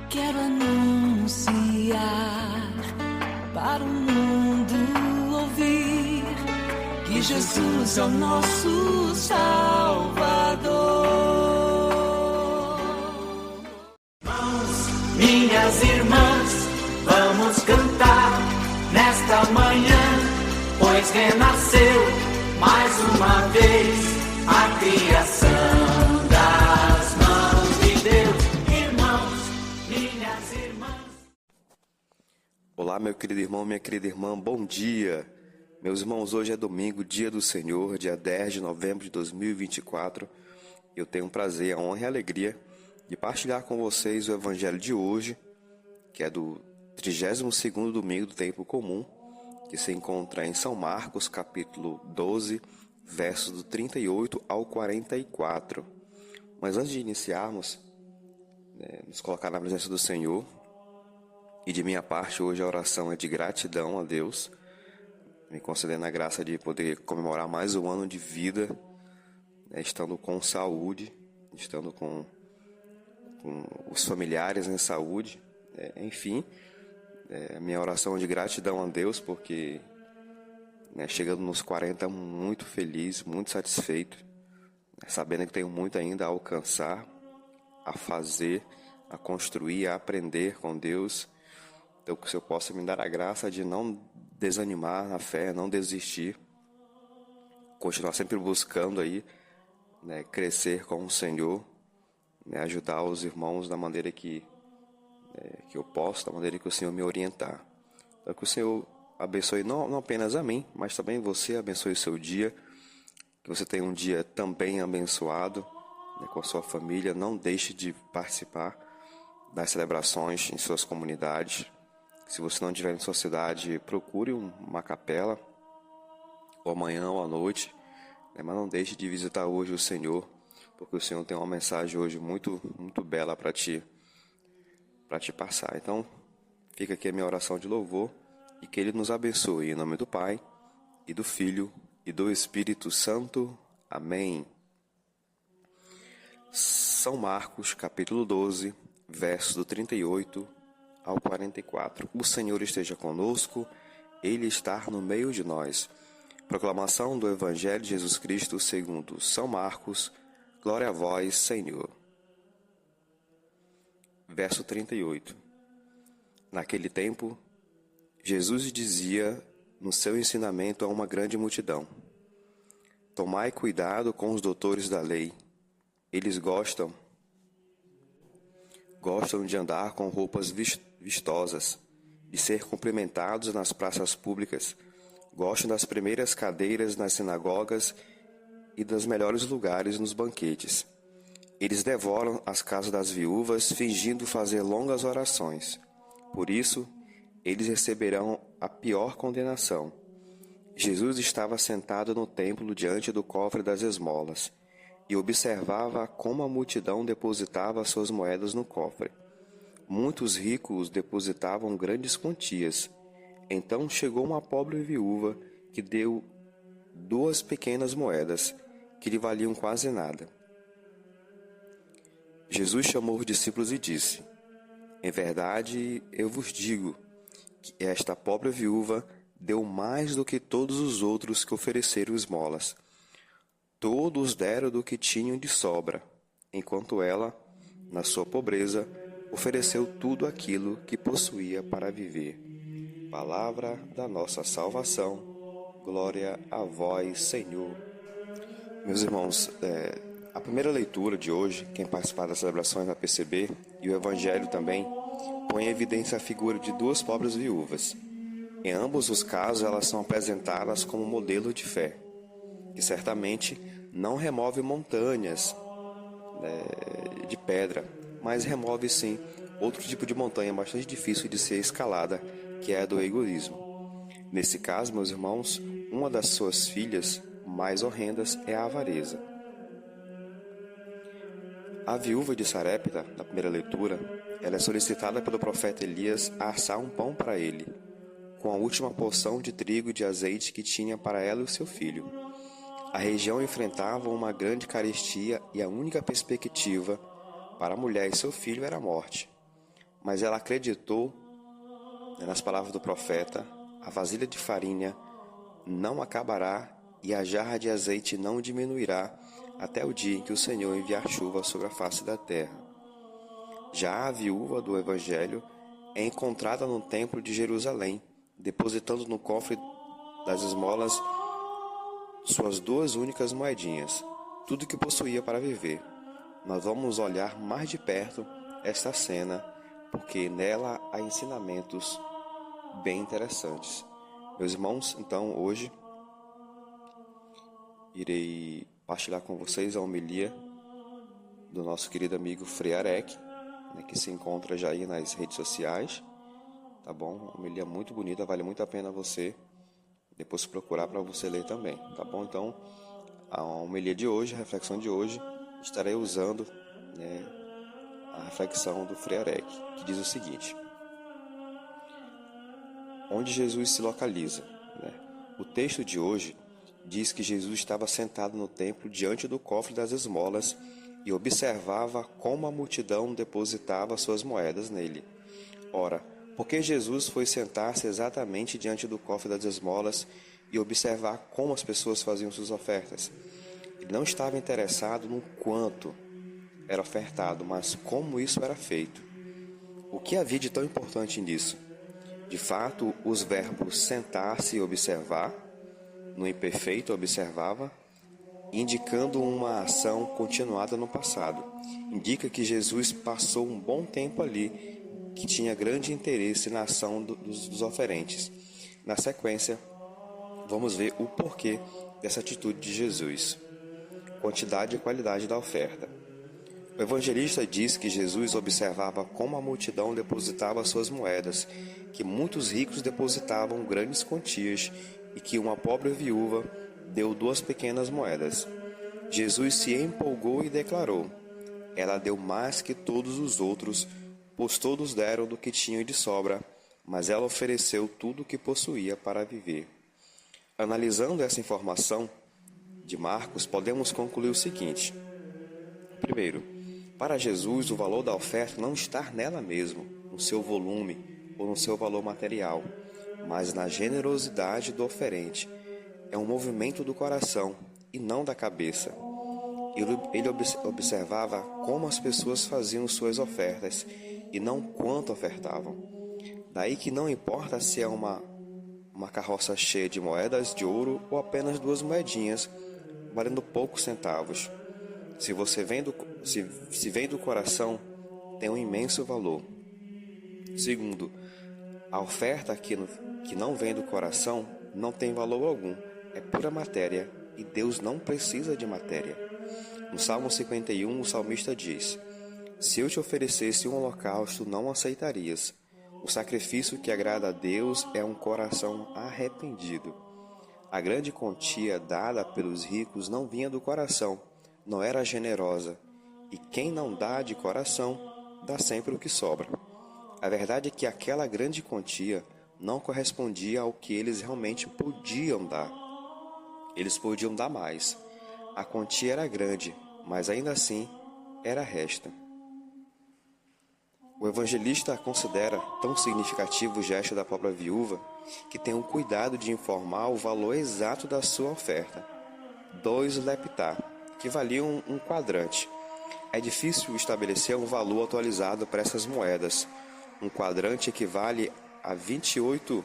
Quero anunciar para o mundo ouvir que Jesus é o nosso Salvador. Minhas irmãs, vamos cantar nesta manhã, pois renasceu mais uma vez a criação das mãos de Deus. Irmãos, minhas irmãs. Olá, meu querido irmão, minha querida irmã, bom dia. Meus irmãos, hoje é domingo, dia do Senhor, dia 10 de novembro de 2024. Eu tenho o prazer, a honra e a alegria de partilhar com vocês o evangelho de hoje, que é do 32º domingo do tempo comum, que se encontra em São Marcos, capítulo 12, versos do 38 ao 44. Mas antes de iniciarmos, nos colocar na presença do Senhor, e de minha parte hoje a oração é de gratidão a Deus, me concedendo a graça de poder comemorar mais um ano de vida, estando com saúde, estando com os familiares em saúde, enfim, minha oração é de gratidão a Deus, porque chegando nos 40 muito feliz, muito satisfeito, sabendo que tenho muito ainda a alcançar, a fazer, a construir, a aprender com Deus. Então, que o Senhor possa me dar a graça de não desanimar na fé, não desistir, continuar sempre buscando aí, crescer com o Senhor, ajudar os irmãos da maneira que eu posso, da maneira que o Senhor me orientar. Então, que o Senhor abençoe não apenas a mim, mas também você, abençoe o seu dia, que você tenha um dia também abençoado, com a sua família. Não deixe de participar das celebrações em suas comunidades. Se você não estiver em sua cidade, procure uma capela, ou amanhã ou à noite, mas não deixe de visitar hoje o Senhor, porque o Senhor tem uma mensagem hoje muito, muito bela para te passar. Então, fica aqui a minha oração de louvor, e que Ele nos abençoe, em nome do Pai, e do Filho, e do Espírito Santo. Amém. São Marcos, capítulo 12, versos do 38 ao 44. O Senhor esteja conosco, Ele está no meio de nós. Proclamação do Evangelho de Jesus Cristo segundo São Marcos. Glória a vós, Senhor. Verso 38. Naquele tempo, Jesus dizia no seu ensinamento a uma grande multidão: tomai cuidado com os doutores da lei. Eles gostam de andar com roupas vistosas, de ser cumprimentados nas praças públicas, gostam das primeiras cadeiras nas sinagogas e dos melhores lugares nos banquetes. Eles devoram as casas das viúvas, fingindo fazer longas orações. Por isso, eles receberão a pior condenação. Jesus estava sentado no templo diante do cofre das esmolas e observava como a multidão depositava suas moedas no cofre. Muitos ricos depositavam grandes quantias. Então chegou uma pobre viúva que deu 2 pequenas moedas, que lhe valiam quase nada. Jesus chamou os discípulos e disse: em verdade, eu vos digo que esta pobre viúva deu mais do que todos os outros que ofereceram esmolas. Todos deram do que tinham de sobra, enquanto ela, na sua pobreza, ofereceu tudo aquilo que possuía para viver. Palavra da nossa salvação. Glória a vós, Senhor. Meus irmãos, a primeira leitura de hoje, quem participar das celebrações vai perceber, e o Evangelho também, põe em evidência a figura de 2 pobres viúvas. Em ambos os casos, elas são apresentadas como modelo de fé, que certamente não remove montanhas de pedra, mas remove sim outro tipo de montanha bastante difícil de ser escalada, que é a do egoísmo. Nesse caso, meus irmãos, uma das suas filhas mais horrendas é a avareza. A viúva de Sarepta, na primeira leitura, ela é solicitada pelo profeta Elias a assar um pão para ele, com a última porção de trigo e de azeite que tinha para ela e o seu filho. A região enfrentava uma grande carestia e a única perspectiva para a mulher e seu filho era a morte. mas ela acreditou nas palavras do profeta: a vasilha de farinha não acabará e a jarra de azeite não diminuirá até o dia em que o Senhor enviar chuva sobre a face da terra. Já a viúva do Evangelho é encontrada no templo de Jerusalém, depositando no cofre das esmolas suas 2 únicas moedinhas, tudo que possuía para viver. Nós vamos olhar mais de perto esta cena, porque nela há ensinamentos bem interessantes. Meus irmãos, então hoje irei partilhar com vocês a homilia do nosso querido amigo Frei Arec, que se encontra já aí nas redes sociais, tá bom? Uma homilia muito bonita, vale muito a pena você depois procurar para você ler também, tá bom? Então, a homilia de hoje, a reflexão de hoje, estarei usando a reflexão do Frei Arec, que diz o seguinte: onde Jesus se localiza? O texto de hoje diz que Jesus estava sentado no templo diante do cofre das esmolas e observava como a multidão depositava suas moedas nele. Ora, por que Jesus foi sentar-se exatamente diante do cofre das esmolas e observar como as pessoas faziam suas ofertas? Ele não estava interessado no quanto era ofertado, mas como isso era feito. O que havia de tão importante nisso? De fato, os verbos sentar-se e observar, no imperfeito observava, indicando uma ação continuada no passado. Indica que Jesus passou um bom tempo ali, que tinha grande interesse na ação dos oferentes. Na sequência, vamos ver o porquê dessa atitude de Jesus. Quantidade e qualidade da oferta. O evangelista diz que Jesus observava como a multidão depositava suas moedas, que muitos ricos depositavam grandes quantias e que uma pobre viúva deu 2 pequenas moedas. Jesus se empolgou e declarou: ela deu mais que todos os outros, pois todos deram do que tinham de sobra, mas ela ofereceu tudo o que possuía para viver. Analisando essa informação de Marcos, podemos concluir o seguinte: primeiro, para Jesus, o valor da oferta não está nela mesmo, no seu volume ou no seu valor material, mas na generosidade do oferente. É um movimento do coração e não da cabeça. Ele observava como as pessoas faziam suas ofertas e não quanto ofertavam. Daí que não importa se é uma carroça cheia de moedas de ouro ou apenas 2 moedinhas, valendo poucos centavos. Se vem do coração, tem um imenso valor. Segundo, a oferta que não vem do coração não tem valor algum, é pura matéria e Deus não precisa de matéria. No Salmo 51, o salmista diz: se eu te oferecesse um holocausto, não aceitarias. O sacrifício que agrada a Deus é um coração arrependido. A grande quantia dada pelos ricos não vinha do coração, não era generosa, e quem não dá de coração, dá sempre o que sobra. A verdade é que aquela grande quantia não correspondia ao que eles realmente podiam dar. Eles podiam dar mais. A quantia era grande, mas ainda assim era resta. O evangelista considera tão significativo o gesto da pobre viúva que tem o cuidado de informar o valor exato da sua oferta. 2 leptá, que valiam um quadrante. É difícil estabelecer um valor atualizado para essas moedas. Um quadrante equivale a 18ª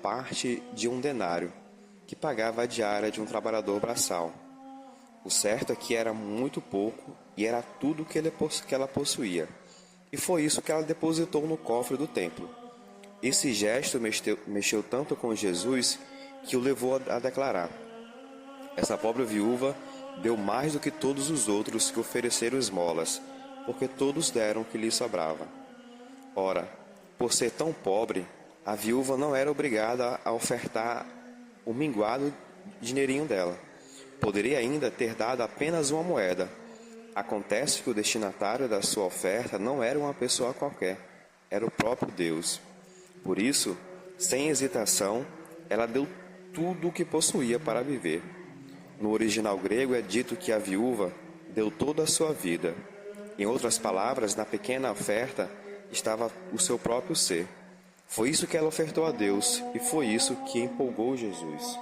parte de um denário, que pagava a diária de um trabalhador braçal. O certo é que era muito pouco e era tudo que ela possuía. E foi isso que ela depositou no cofre do templo. Esse gesto mexeu tanto com Jesus que o levou a declarar: essa pobre viúva deu mais do que todos os outros que ofereceram esmolas, porque todos deram o que lhe sobrava. Ora, por ser tão pobre, a viúva não era obrigada a ofertar o minguado dinheirinho dela. Poderia ainda ter dado apenas uma moeda. Acontece que o destinatário da sua oferta não era uma pessoa qualquer, era o próprio Deus. Por isso, sem hesitação, ela deu tudo o que possuía para viver. No original grego é dito que a viúva deu toda a sua vida. Em outras palavras, na pequena oferta estava o seu próprio ser. Foi isso que ela ofertou a Deus e foi isso que empolgou Jesus.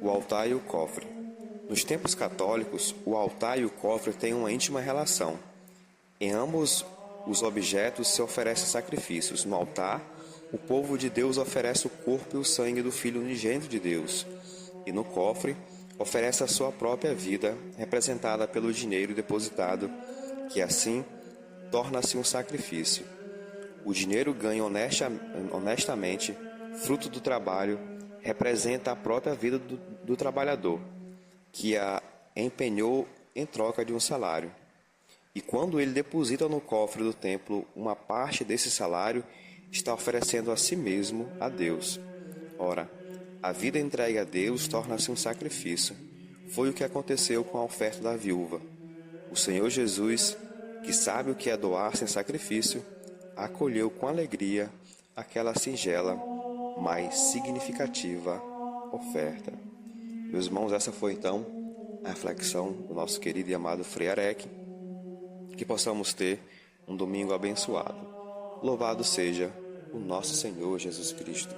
O altar e o cofre. Nos tempos católicos, o altar e o cofre têm uma íntima relação. Em ambos os objetos se oferecem sacrifícios. No altar, o povo de Deus oferece o corpo e o sangue do Filho unigênito de Deus. E no cofre, oferece a sua própria vida, representada pelo dinheiro depositado, que assim torna-se um sacrifício. O dinheiro ganho honestamente, fruto do trabalho, representa a própria vida do trabalhador, que a empenhou em troca de um salário. E quando ele deposita no cofre do templo uma parte desse salário, está oferecendo a si mesmo a Deus. Ora, a vida entregue a Deus torna-se um sacrifício. Foi o que aconteceu com a oferta da viúva. O Senhor Jesus, que sabe o que é doar sem sacrifício, acolheu com alegria aquela singela, mas significativa oferta. Meus irmãos, essa foi então a reflexão do nosso querido e amado Frei Arec. Que possamos ter um domingo abençoado. Louvado seja o nosso Senhor Jesus Cristo.